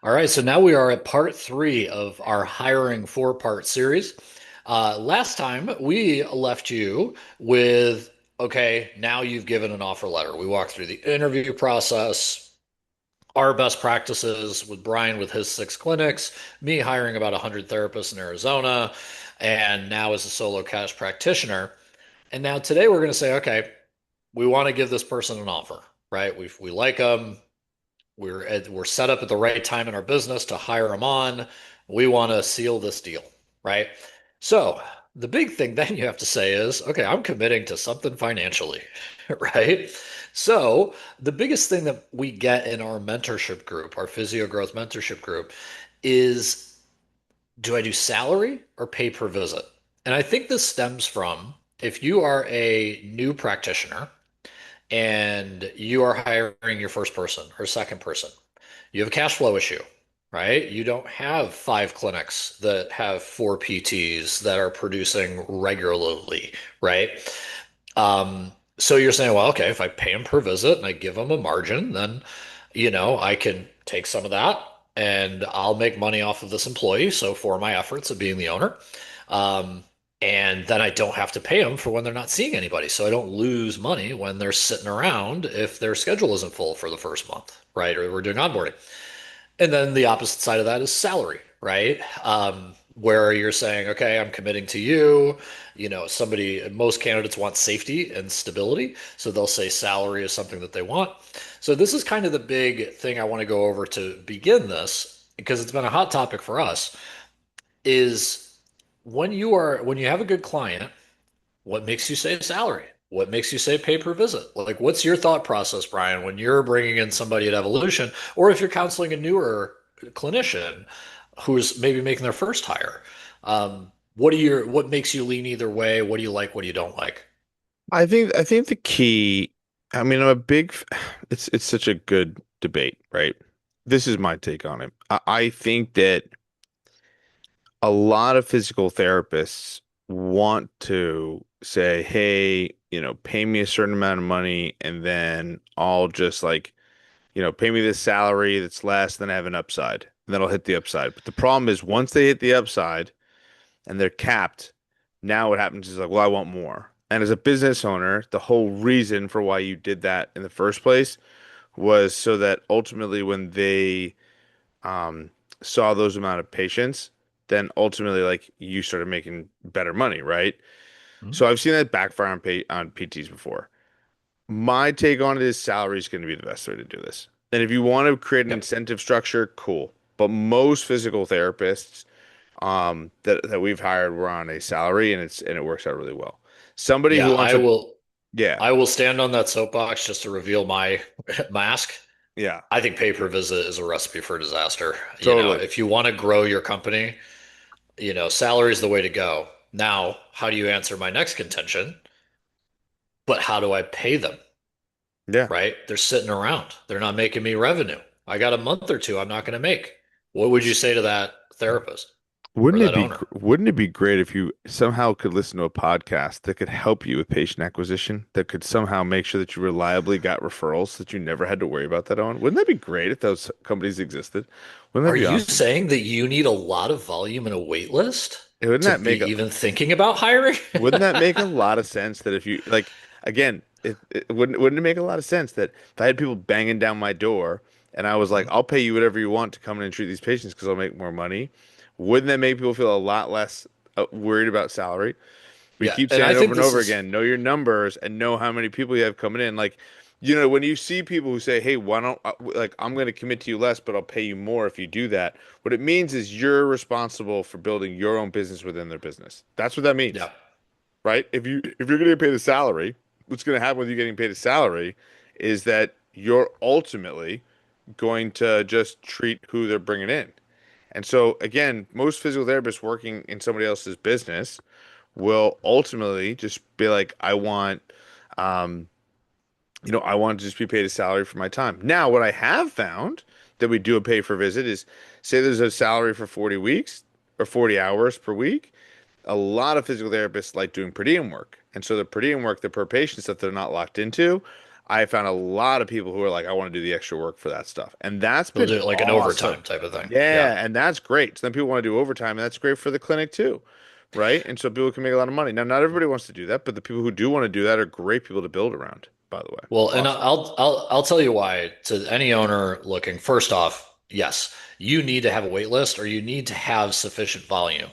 All right, so now we are at part three of our hiring four-part series. Last time we left you with, okay, now you've given an offer letter. We walked through the interview process, our best practices with Brian with his 6 clinics, me hiring about 100 therapists in Arizona, and now as a solo cash practitioner. And now today we're going to say, okay, we want to give this person an offer, right? We like them. We're set up at the right time in our business to hire them on. We want to seal this deal, right? So the big thing then you have to say is, okay, I'm committing to something financially, right? So the biggest thing that we get in our mentorship group, our physio growth mentorship group, is do I do salary or pay per visit? And I think this stems from if you are a new practitioner and you are hiring your first person or second person, you have a cash flow issue, right? You don't have 5 clinics that have 4 PTs that are producing regularly, right? So you're saying, well, okay, if I pay them per visit and I give them a margin, then, I can take some of that and I'll make money off of this employee. So for my efforts of being the owner. Um, and then I don't have to pay them for when they're not seeing anybody. So I don't lose money when they're sitting around if their schedule isn't full for the first month, right? Or we're doing onboarding. And then the opposite side of that is salary, right? Where you're saying, okay, I'm committing to you. Most candidates want safety and stability. So they'll say salary is something that they want. So this is kind of the big thing I want to go over to begin this, because it's been a hot topic for us, is when you have a good client, what makes you say salary? What makes you say pay per visit? Like, what's your thought process, Brian, when you're bringing in somebody at Evolution, or if you're counseling a newer clinician who's maybe making their first hire? What makes you lean either way? What do you like? What do you don't like? I think the key, I mean, it's such a good debate, right? This is my take on it. I think that a lot of physical therapists want to say, hey, pay me a certain amount of money and then I'll just pay me this salary that's less than I have an upside. And then I'll hit the upside. But the problem is once they hit the upside, and they're capped. Now what happens is like, well, I want more. And as a business owner, the whole reason for why you did that in the first place was so that ultimately when they um, saw those amount of patients, then ultimately like you started making better money, right? Hmm? So I've seen that backfire on PTs before. My take on it is salary is going to be the best way to do this. And if you want to create an Yep. incentive structure, cool. But most physical therapists that we've hired were on a salary and it works out really well. Somebody Yeah, who wants I a will. yeah, I will stand on that soapbox just to reveal my mask. yeah, I think pay per visit is a recipe for disaster. totally. If you want to grow your company, salary is the way to go. Now, how do you answer my next contention? But how do I pay them? Yeah. Right? They're sitting around. They're not making me revenue. I got a month or two I'm not going to make. What would you say to that therapist or that owner? Wouldn't it be great if you somehow could listen to a podcast that could help you with patient acquisition, that could somehow make sure that you reliably got referrals, that you never had to worry about that on? Wouldn't that be great if those companies existed? Wouldn't that Are be you awesome? saying that you need a lot of volume and a wait list Wouldn't to that be make a even thinking about hiring? Wouldn't that make a lot of sense that if you like again, wouldn't it make a lot of sense that if I had people banging down my door and I was like, I'll pay you whatever you want to come in and treat these patients because I'll make more money, wouldn't that make people feel a lot less worried about salary? We Yeah, keep and saying I it over think and this over is again, know your numbers and know how many people you have coming in. Like, when you see people who say, "Hey, why don't like I'm going to commit to you less, but I'll pay you more if you do that." What it means is you're responsible for building your own business within their business. That's what that means, yeah. right? If you're going to get paid a salary, what's going to happen with you getting paid a salary is that you're ultimately going to just treat who they're bringing in. And so again, most physical therapists working in somebody else's business will ultimately just be like, um, I want to just be paid a salary for my time. Now, what I have found that we do a pay for visit is say there's a salary for 40 weeks or 40 hours per week. A lot of physical therapists like doing per diem work. And so the per diem work, the per patient stuff they're not locked into, I found a lot of people who are like, I want to do the extra work for that stuff. And that's They'll been do it like an awesome. overtime type of thing. Yeah. Yeah, and that's great. So then people want to do overtime, and that's great for the clinic too, right? And so people can make a lot of money. Now, not everybody wants to do that, but the people who do want to do that are great people to build around, by the way. Well, and Awesome. I'll tell you why to any owner looking. First off, yes, you need to have a wait list or you need to have sufficient volume.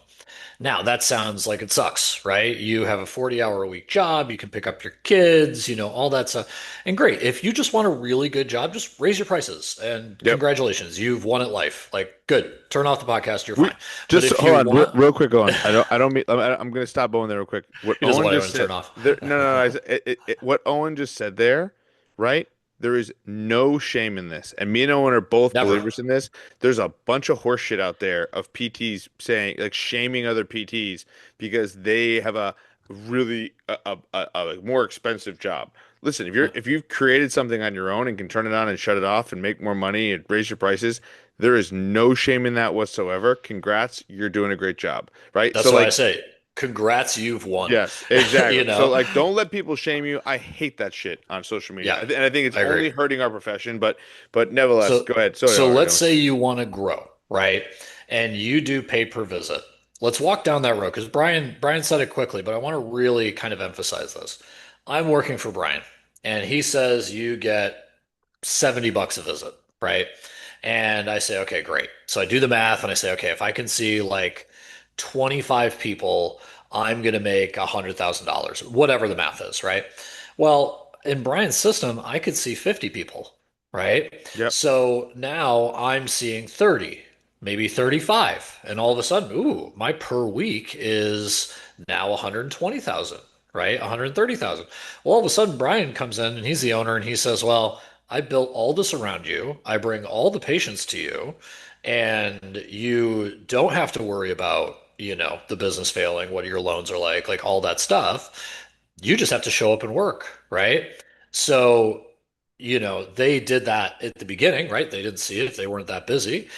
Now, that sounds like it sucks, right? You have a 40-hour a week job, you can pick up your kids, all that stuff. And great. If you just want a really good job, just raise your prices and Yep. congratulations, you've won at life. Like, good. Turn off the podcast, you're We fine. But just if hold you on want, real quick, Owen. I don't mean I'm going to stop Owen there real quick. What he doesn't Owen want just anyone to said turn off. there, no, no, no. What Owen just said there, right? There is no shame in this, and me and Owen are both Never. believers in this. There's a bunch of horse shit out there of PTs saying like shaming other PTs because they have a really a more expensive job. Listen, if you've created something on your own and can turn it on and shut it off and make more money and raise your prices, there is no shame in that whatsoever. Congrats, you're doing a great job, right? That's So why I like, say, congrats, you've won. yes, You exactly. So know? like, don't let people shame you. I hate that shit on social media, Yeah, and I think it's I agree. only hurting our profession. But nevertheless, So, go ahead. Sorry, so let's Arno. say you want to grow, right? And you do pay per visit. Let's walk down that road because Brian said it quickly, but I want to really kind of emphasize this. I'm working for Brian, and he says you get $70 a visit, right? And I say, okay, great. So I do the math and I say, okay, if I can see like 25 people, I'm going to make $100,000, whatever the math is, right? Well, in Brian's system, I could see 50 people, right? Yep, So now I'm seeing 30, maybe 35. And all of a sudden, ooh, my per week is now 120,000, right? 130,000. Well, all of a sudden, Brian comes in and he's the owner and he says, well, I built all this around you. I bring all the patients to you, and you don't have to worry about, the business failing, what your loans are like all that stuff. You just have to show up and work, right? So, they did that at the beginning, right? They didn't see it if they weren't that busy.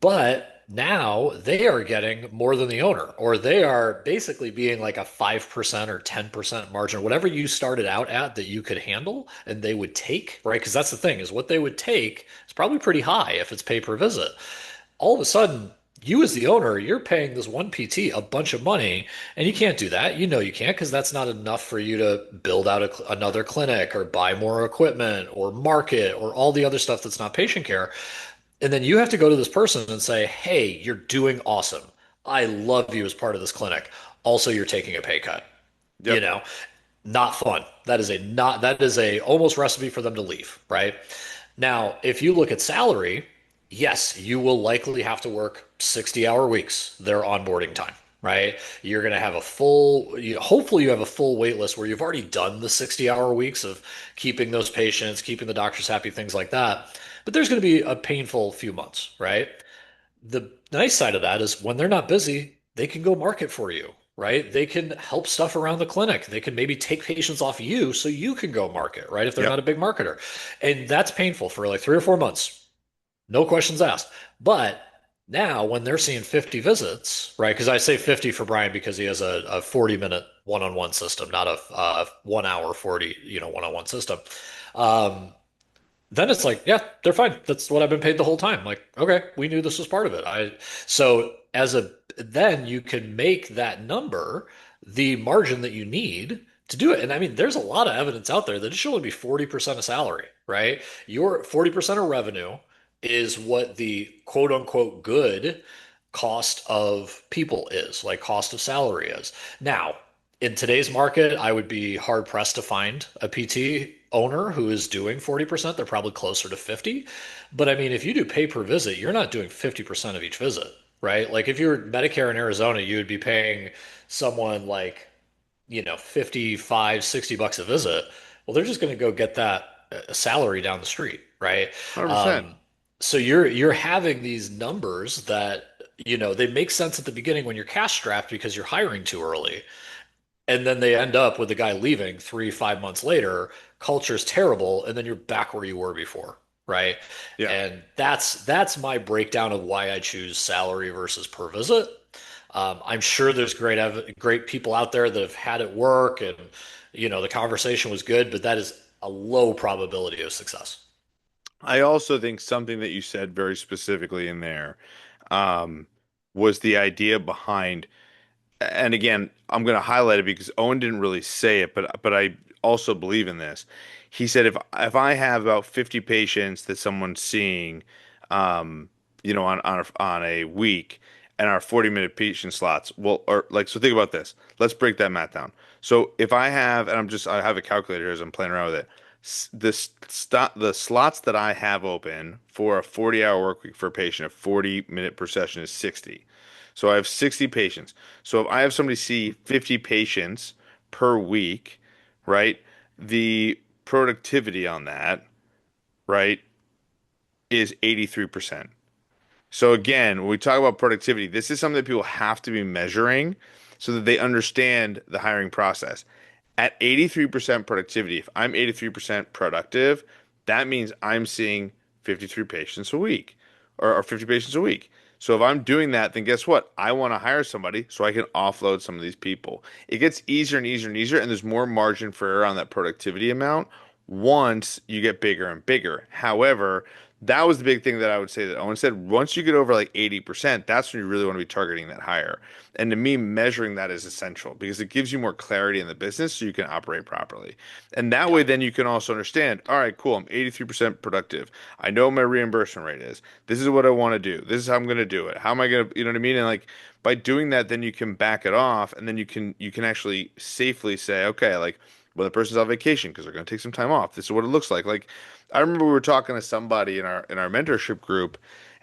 But now they are getting more than the owner, or they are basically being like a 5% or 10% margin, whatever you started out at that you could handle and they would take, right? Because that's the thing is what they would take is probably pretty high if it's pay per visit. All of a sudden, you as the owner, you're paying this one PT a bunch of money, and you can't do that. You know you can't because that's not enough for you to build out another clinic or buy more equipment or market or all the other stuff that's not patient care. And then you have to go to this person and say, hey, you're doing awesome. I love you as part of this clinic. Also, you're taking a pay cut. You yep, know, not fun. That is a almost recipe for them to leave, right? Now, if you look at salary, yes, you will likely have to work 60-hour weeks, their onboarding time, right? You're going to have hopefully you have a full wait list where you've already done the 60-hour weeks of keeping those patients, keeping the doctors happy, things like that. But there's going to be a painful few months, right? The nice side of that is when they're not busy, they can go market for you, right? They can help stuff around the clinic. They can maybe take patients off you so you can go market, right? If they're yep, not a big marketer. And that's painful for like 3 or 4 months. No questions asked. But now when they're seeing 50 visits, right? Because I say 50 for Brian because he has a 40-minute one-on-one system, not a 1 hour 40, one-on-one system. Um, then it's like, yeah, they're fine. That's what I've been paid the whole time. Like, okay, we knew this was part of it. So then you can make that number the margin that you need to do it. And I mean, there's a lot of evidence out there that it should only be 40% of salary, right? Your 40% of revenue is what the quote unquote good cost of people is, like cost of salary is. Now, in today's market, I would be hard pressed to find a PT owner who is doing 40%. They're probably closer to 50. But I mean, if you do pay per visit, you're not doing 50% of each visit, right? Like if you're Medicare in Arizona, you would be paying someone like, 55, $60 a visit. Well, they're just going to go get that salary down the street, right? 100%. Um, so you're having these numbers that, they make sense at the beginning when you're cash strapped because you're hiring too early. And then they end up with the guy leaving 3, 5 months later. Culture's terrible, and then you're back where you were before, right? Yeah. And that's my breakdown of why I choose salary versus per visit. I'm sure there's great people out there that have had it work, and the conversation was good, but that is a low probability of success. I also think something that you said very specifically in there um, was the idea behind, and again, I'm going to highlight it because Owen didn't really say it, but I also believe in this. He said if I have about 50 patients that someone's seeing, um, on a week, and our 40-minute patient slots, well, or like so, think about this. Let's break that math down. So if I have, and I have a calculator as I'm playing around with it. The slots that I have open for a 40-hour work week for a patient, a 40-minute per session is 60. So I have 60 patients. So if I have somebody see 50 patients per week, right? The productivity on that, right, is 83%. So again, when we talk about productivity, this is something that people have to be measuring so that they understand the hiring process. At 83% productivity, if I'm 83% productive, that means I'm seeing 53 patients a week or 50 patients a week. So if I'm doing that, then guess what? I want to hire somebody so I can offload some of these people. It gets easier and easier and easier, and there's more margin for error on that productivity amount once you get bigger and bigger. However, that was the big thing that I would say that Owen said. Once you get over like 80%, that's when you really want to be targeting that higher. And to me, measuring that is essential because it gives you more clarity in the business so you can operate properly. And that Yeah. way, then you can also understand, all right, cool, I'm 83% productive. I know my reimbursement rate is. This is what I want to do. This is how I'm going to do it. How am I going to, you know what I mean? And like by doing that, then you can back it off and then you can actually safely say, okay, like, well, the person's on vacation because they're going to take some time off. This is what it looks like. Like, I remember we were talking to somebody in our mentorship group,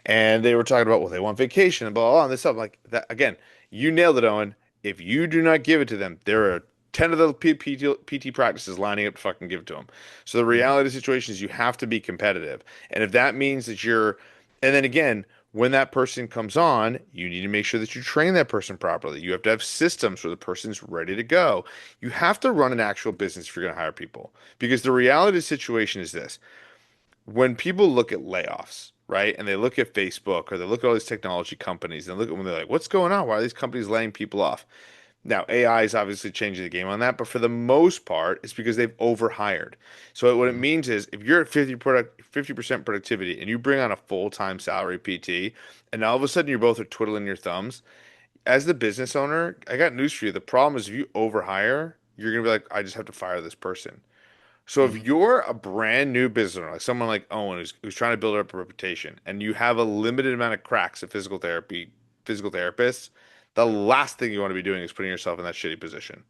and they were talking about, well, they want vacation and blah blah, blah and this stuff. Like that again, you nailed it, Owen. If you do not give it to them, there are 10 of the PT practices lining up to fucking give it to them. So the Mhm. reality of the situation is you have to be competitive. And if that means that you're, and then again, when that person comes on, you need to make sure that you train that person properly. You have to have systems where the person's ready to go. You have to run an actual business if you're going to hire people. Because the reality of the situation is this: when people look at layoffs, right, and they look at Facebook or they look at all these technology companies and they look at when they're like, what's going on? Why are these companies laying people off? Now, AI is obviously changing the game on that, but for the most part, it's because they've overhired. So what it Mhm. means is if you're at 50% productivity and you bring on a full-time salary PT, and all of a sudden you're both are twiddling your thumbs, as the business owner, I got news for you. The problem is if you overhire, you're gonna be like, I just have to fire this person. So if Mhm. you're a brand new business owner, like someone like Owen who's trying to build up a reputation, and you have a limited amount of cracks at physical therapists, the last thing you want to be doing is putting yourself in that shitty position,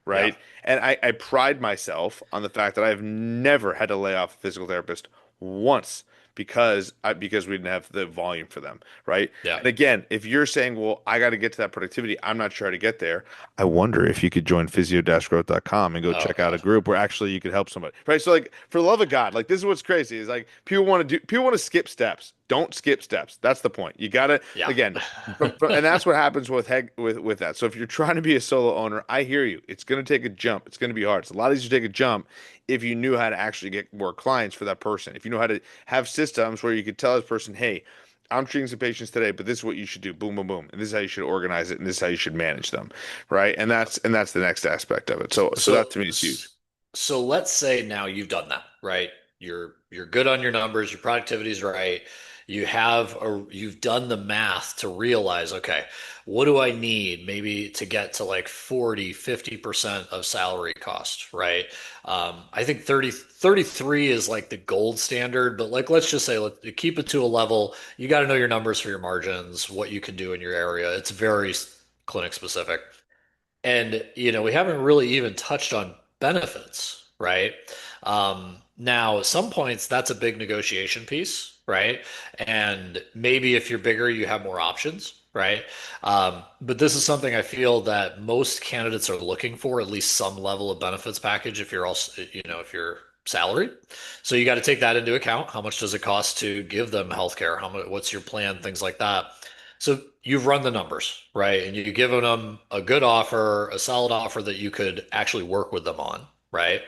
Yeah. right? And I pride myself on the fact that I've never had to lay off a physical therapist once because we didn't have the volume for them, right? Yeah. And again, if you're saying, well, I got to get to that productivity, I'm not sure how to get there. I wonder if you could join physio-growth.com and go Oh check out a God. group where actually you could help somebody. Right? So like for the love of God, like this is what's crazy is like people want to skip steps. Don't skip steps. That's the point. You gotta Yeah. again and that's what happens with that. So if you're trying to be a solo owner, I hear you. It's gonna take a jump. It's gonna be hard. It's a lot easier to take a jump if you knew how to actually get more clients for that person. If you know how to have systems where you could tell this person, hey, I'm treating some patients today, but this is what you should do. Boom, boom, boom. And this is how you should organize it, and this is how you should manage them, right? And that's the next aspect of it. So So, that to me is huge. so let's say now you've done that, right? You're good on your numbers, your productivity's right. You've done the math to realize, okay, what do I need maybe to get to like 40, 50% of salary cost, right? I think 33 is like the gold standard, but like let's just say keep it to a level. You got to know your numbers for your margins, what you can do in your area. It's very clinic specific. And, we haven't really even touched on benefits, right? Now, at some points, that's a big negotiation piece, right? And maybe if you're bigger, you have more options, right? But this is something I feel that most candidates are looking for, at least some level of benefits package if you're also, if you're salaried. So you got to take that into account. How much does it cost to give them healthcare? How much, what's your plan? Things like that. So you've run the numbers, right? And you've given them a good offer, a solid offer that you could actually work with them on, right?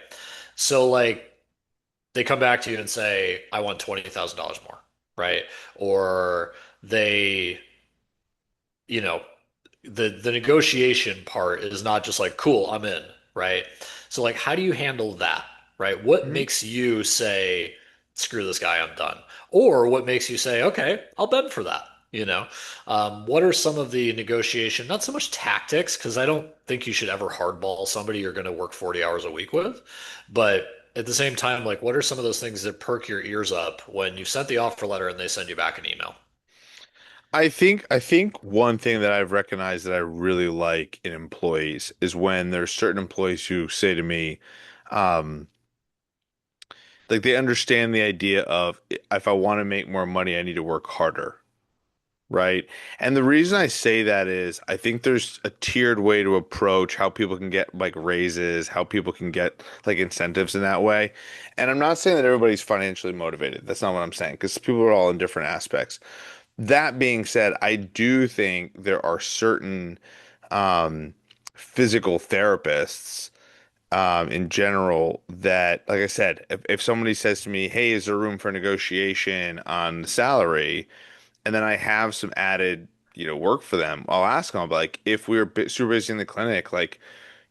So like they come back to you and say, I want $20,000 more, right? Or they, you know, the negotiation part is not just like, cool, I'm in, right? So like how do you handle that? right? What Mhm. makes you say, screw this guy, I'm done? Or what makes you say, okay, I'll bend for that? What are some of the negotiation, not so much tactics, because I don't think you should ever hardball somebody you're going to work 40 hours a week with. But at the same time, like, what are some of those things that perk your ears up when you sent the offer letter and they send you back an email? I think one thing that I've recognized that I really like in employees is when there's certain employees who say to me, um, like they understand the idea of if I want to make more money, I need to work harder, right? And the reason I say that is I think there's a tiered way to approach how people can get like raises, how people can get like incentives in that way. And I'm not saying that everybody's financially motivated. That's not what I'm saying, because people are all in different aspects. That being said, I do think there are certain um, physical therapists in general that, like I said, if somebody says to me, "Hey, is there room for negotiation on the salary?" and then I have some added, work for them, I'll ask them, I'll be like, if we were super busy in the clinic, like,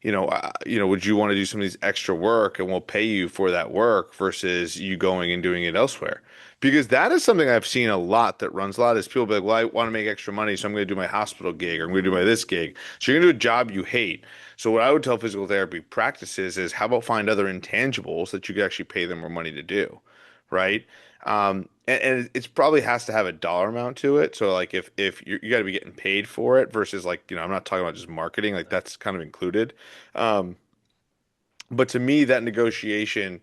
would you want to do some of these extra work and we'll pay you for that work versus you going and doing it elsewhere? Because that is something I've seen a lot that runs a lot is people be like, well, I want to make extra money, so I'm going to do my hospital gig or I'm going to do my this gig. So you're going to do a job you hate. So what I would tell physical therapy practices is how about find other intangibles that you could actually pay them more money to do, right? And it's probably has to have a dollar amount to it. So like if you got to be getting paid for it versus like, I'm not talking about just marketing, like that's kind of included. Um, but to me, that negotiation,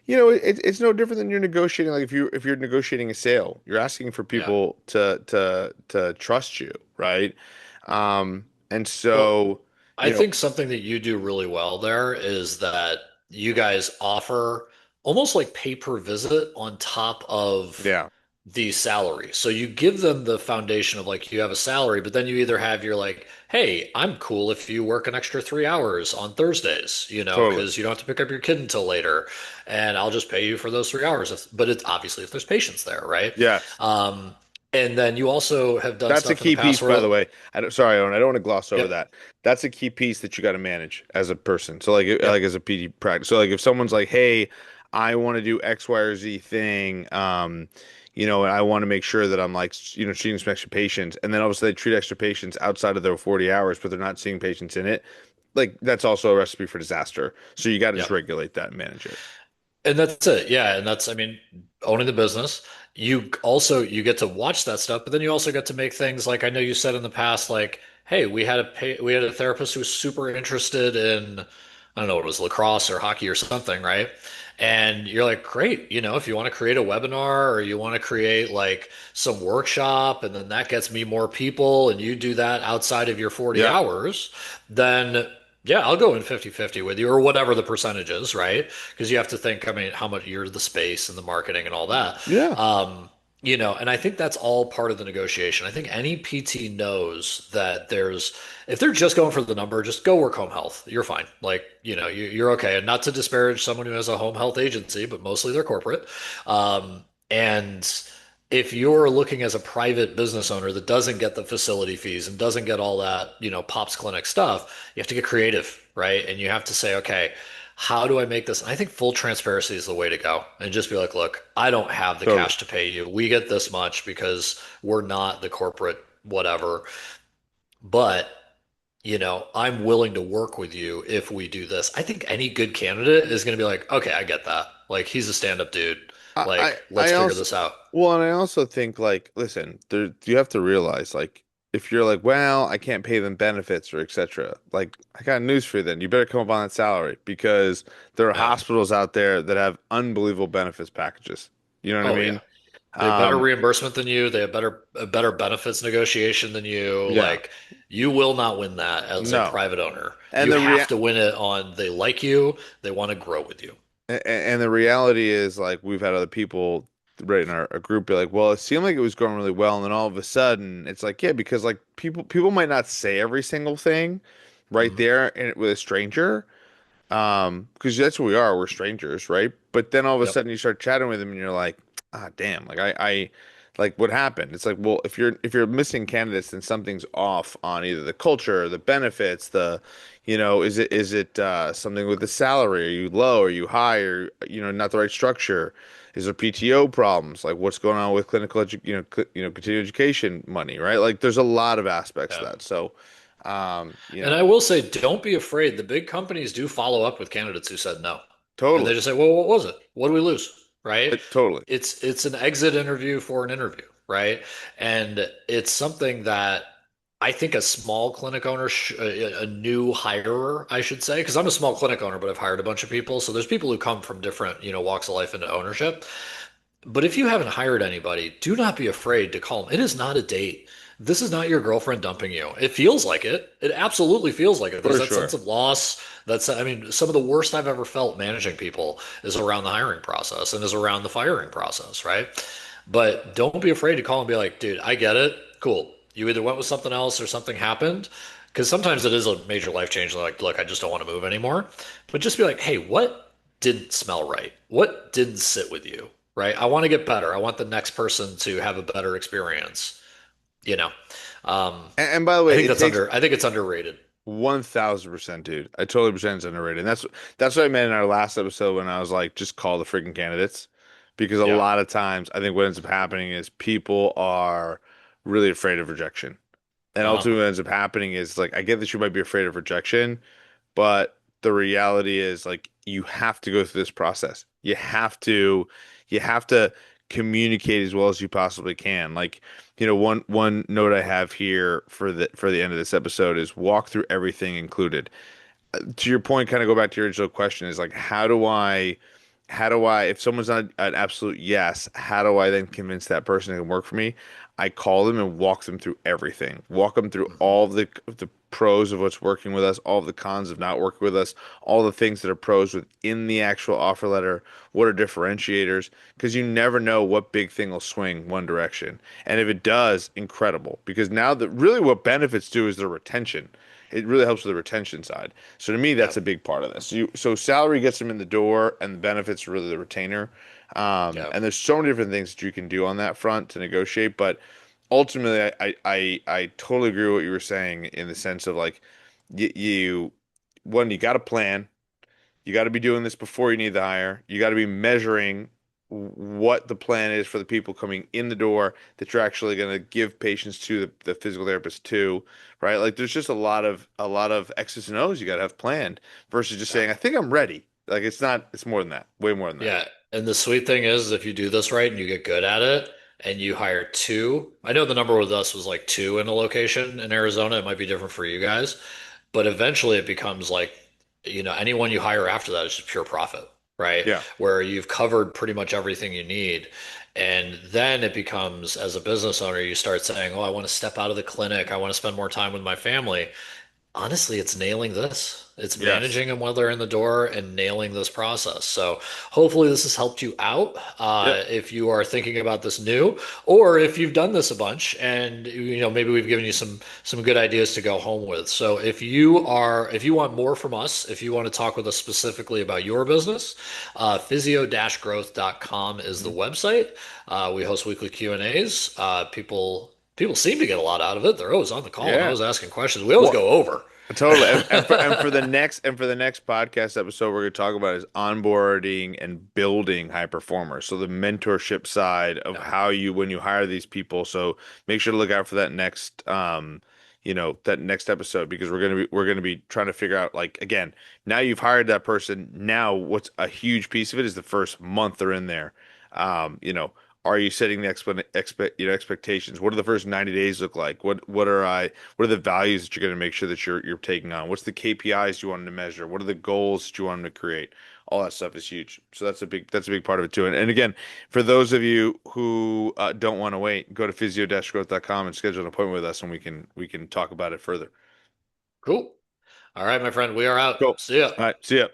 it's no different than you're negotiating. Like if you're negotiating a sale, you're asking for Yeah. people to trust you, right? And Well, so, I you know, think something that you do really well there is that you guys offer almost like pay per visit on top of yeah, the salary. So you give them the foundation of like you have a salary, but then you either have your like, hey, I'm cool if you work an extra 3 hours on Thursdays, totally. because you don't have to pick up your kid until later, and I'll just pay you for those 3 hours. But it's obviously if there's patients there, right? Yes. Um, and then you also have done That's a stuff in the key past piece, by where, the way. Sorry, Owen, I don't want to gloss over yep, that. That's a key piece that you got to manage as a person. So like yep, as a PD practice. So like if someone's like, "Hey, I want to do X, Y, or Z thing," and I want to make sure that I'm like, treating some extra patients, and then obviously they treat extra patients outside of their 40 hours, but they're not seeing patients in it. Like that's also a recipe for disaster. So you got to just yep. regulate that and manage it. And that's it. Yeah. And that's, I mean, owning the business. You get to watch that stuff, but then you also get to make things like I know you said in the past, like, hey, we had a therapist who was super interested in, I don't know, it was lacrosse or hockey or something, right? And you're like, great, if you want to create a webinar or you want to create like some workshop and then that gets me more people and you do that outside of your 40 Yeah. hours, then yeah, I'll go in 50-50 with you or whatever the percentage is, right? Because you have to think, I mean, how much you're the space and the marketing and all that. Yeah. And I think that's all part of the negotiation. I think any PT knows that if they're just going for the number, just go work home health. You're fine. Like, you're okay. And not to disparage someone who has a home health agency, but mostly they're corporate. And if you're looking as a private business owner that doesn't get the facility fees and doesn't get all that, Pops Clinic stuff, you have to get creative, right? And you have to say, okay, how do I make this? And I think full transparency is the way to go. And just be like, look, I don't have the Totally. cash to pay you. We get this much because we're not the corporate whatever. But, I'm willing to work with you if we do this. I think any good candidate is going to be like, okay, I get that. Like, he's a stand-up dude. I, I Like, let's I figure also this out. well, and I also think like, listen, you have to realize like if you're like, well, I can't pay them benefits or etc. Like, I got news for you then. You better come up on that salary because there are Yeah. hospitals out there that have unbelievable benefits packages. You know what I Oh, yeah. mean? They have better Um, reimbursement than you. They have a better benefits negotiation than you. yeah, Like you will not win that as a no. private owner. And You the have rea to win it on they like you, they want to grow with you. and the reality is like we've had other people right in our group be like, well, it seemed like it was going really well, and then all of a sudden it's like, yeah, because like people might not say every single thing right Mhm. there and with a stranger, because that's what we are, we're strangers, right? But then all of a Yep. sudden you start chatting with them and you're like, ah, damn, like I Like what happened? It's like, well, if you're missing candidates, then something's off on either the culture, the benefits, is it something with the salary? Are you low? Are you high? Or not the right structure? Is there PTO problems? Like what's going on with clinical continuing education money, right? Like there's a lot of aspects to Yeah. that. So, um, you And know, I will say, don't be afraid. The big companies do follow up with candidates who said no. And they totally, just say, well, what was it? What did we lose? Right? totally, It's an exit interview for an interview, right? And it's something that I think a small clinic owner, a new hirer, I should say, because I'm a small clinic owner, but I've hired a bunch of people. So there's people who come from different, walks of life into ownership. But if you haven't hired anybody, do not be afraid to call them. It is not a date. This is not your girlfriend dumping you. It feels like it. It absolutely feels like it. There's for that sense sure. of loss. I mean, some of the worst I've ever felt managing people is around the hiring process and is around the firing process, right? But don't be afraid to call and be like, dude, I get it. Cool. You either went with something else or something happened. Because sometimes it is a major life change. Like, look, I just don't want to move anymore. But just be like, hey, what didn't smell right? What didn't sit with you? Right? I want to get better. I want the next person to have a better experience. You know, um, And by the I way, think it that's takes under. I think it's underrated. 1,000%, dude. I totally percent it's underrated. And that's what I meant in our last episode when I was like, just call the freaking candidates. Because a Yeah. lot of times I think what ends up happening is people are really afraid of rejection. And Uh-huh. ultimately what ends up happening is like I get that you might be afraid of rejection, but the reality is like you have to go through this process. You have to communicate as well as you possibly can. Like, one note I have here for the end of this episode is walk through everything included. To your point, kind of go back to your original question is like, if someone's not an absolute yes, how do I then convince that person to work for me? I call them and walk them through everything. Walk them through Hmm. all of the pros of what's working with us, all of the cons of not working with us, all the things that are pros within the actual offer letter. What are differentiators? Because you never know what big thing will swing one direction. And if it does, incredible. Because now that really what benefits do is their retention. It really helps with the retention side. So to me, Yeah. that's a big part of this. So salary gets them in the door, and the benefits are really the retainer. Yeah. And there's so many different things that you can do on that front to negotiate. But ultimately, I totally agree with what you were saying in the sense of like you one, you got to plan. You got to be doing this before you need the hire. You got to be measuring what the plan is for the people coming in the door that you're actually going to give patients to the physical therapist to, right? Like there's just a lot of X's and O's you got to have planned versus just Yeah. saying, I think I'm ready. Like it's not, it's more than that, way more than that. Yeah. And the sweet thing is, if you do this right and you get good at it, and you hire two, I know the number with us was like two in a location in Arizona. It might be different for you guys, but eventually it becomes like, anyone you hire after that is just pure profit, right? Yeah. Where you've covered pretty much everything you need. And then it becomes, as a business owner, you start saying, oh, I want to step out of the clinic. I want to spend more time with my family. Honestly, it's nailing this. It's Yes. managing them while they're in the door and nailing this process. So hopefully this has helped you out. Yep. If you are thinking about this new, or if you've done this a bunch and maybe we've given you some good ideas to go home with. So if you want more from us, if you want to talk with us specifically about your business, physio-growth.com is the Mhm. website. We host weekly Q&As. People seem to get a lot out of it. They're always on the call and Yeah. always asking questions. We always Well, go over. totally. And for the next podcast episode, we're going to talk about is onboarding and building high performers. So the mentorship side of Yeah. how you when you hire these people. So make sure to look out for that next episode because we're going to be trying to figure out like again, now you've hired that person. Now what's a huge piece of it is the first month they're in there. Um, you know, are you setting the expectations? What do the first 90 days look like? What are the values that you're going to make sure that you're taking on? What's the KPIs you want them to measure? What are the goals that you want them to create? All that stuff is huge. So that's a big part of it too. And again, for those of you who don't want to wait, go to physio-growth.com and schedule an appointment with us, and we can talk about it further. Cool. All right, my friend, we are out. Cool. See ya. All right. See ya.